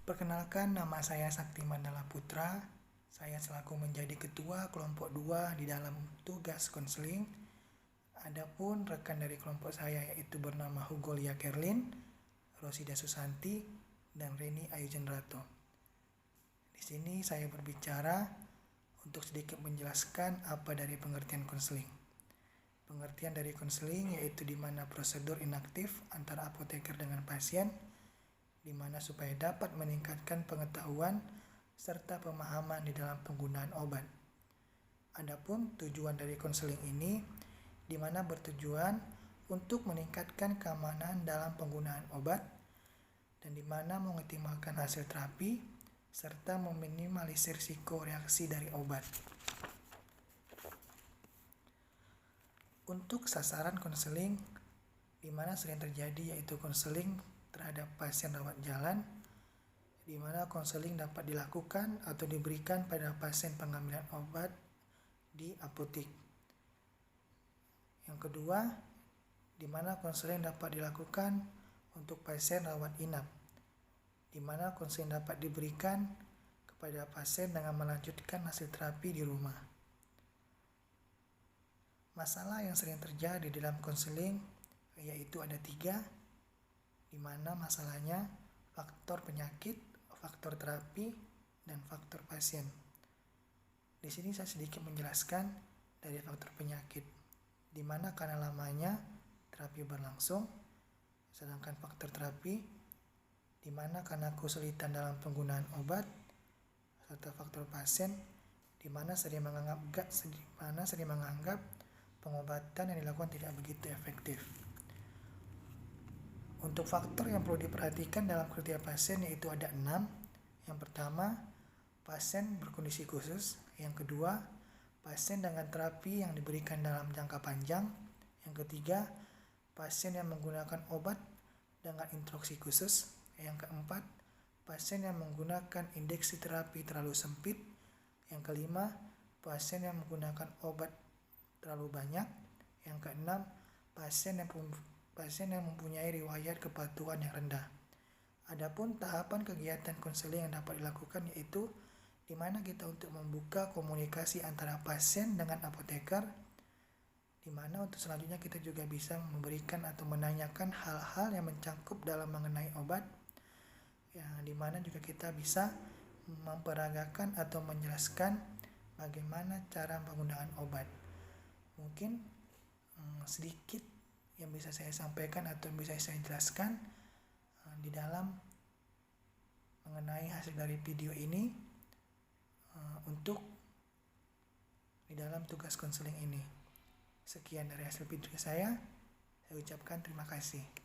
Perkenalkan, nama saya Sakti Mandala Putra. Saya selaku menjadi ketua kelompok 2 di dalam tugas konseling. Adapun rekan dari kelompok saya yaitu bernama Hugo Lia Kerlin, Rosida Susanti, dan Reni Ayu Jenrato. Di sini saya berbicara untuk sedikit menjelaskan apa dari pengertian konseling. Pengertian dari konseling yaitu di mana prosedur inaktif antara apoteker dengan pasien, di mana supaya dapat meningkatkan pengetahuan serta pemahaman di dalam penggunaan obat. Adapun tujuan dari konseling ini di mana bertujuan untuk meningkatkan keamanan dalam penggunaan obat dan di mana mengoptimalkan hasil terapi serta meminimalisir risiko reaksi dari obat. Untuk sasaran konseling di mana sering terjadi yaitu konseling terhadap pasien rawat jalan, di mana konseling dapat dilakukan atau diberikan pada pasien pengambilan obat di apotek. Yang kedua, di mana konseling dapat dilakukan untuk pasien rawat inap, di mana konseling dapat diberikan kepada pasien dengan melanjutkan hasil terapi di rumah. Masalah yang sering terjadi dalam konseling yaitu ada 3, di mana masalahnya faktor penyakit, faktor terapi, dan faktor pasien. Di sini saya sedikit menjelaskan dari faktor penyakit, di mana karena lamanya terapi berlangsung, sedangkan faktor terapi di mana karena kesulitan dalam penggunaan obat, serta faktor pasien di mana sering menganggap pengobatan yang dilakukan tidak begitu efektif. Untuk faktor yang perlu diperhatikan dalam kriteria pasien yaitu ada 6. Yang pertama, pasien berkondisi khusus. Yang kedua, pasien dengan terapi yang diberikan dalam jangka panjang. Yang ketiga, pasien yang menggunakan obat dengan instruksi khusus. Yang keempat, pasien yang menggunakan indeksi terapi terlalu sempit. Yang kelima, pasien yang menggunakan obat terlalu banyak. Yang keenam, pasien yang mempunyai riwayat kepatuhan yang rendah. Adapun tahapan kegiatan konseling yang dapat dilakukan yaitu di mana kita untuk membuka komunikasi antara pasien dengan apoteker, di mana untuk selanjutnya kita juga bisa memberikan atau menanyakan hal-hal yang mencangkup dalam mengenai obat, ya, di mana juga kita bisa memperagakan atau menjelaskan bagaimana cara penggunaan obat. Mungkin sedikit yang bisa saya sampaikan atau yang bisa saya jelaskan di dalam mengenai hasil dari video ini untuk di dalam tugas konseling ini. Sekian dari hasil video saya ucapkan terima kasih.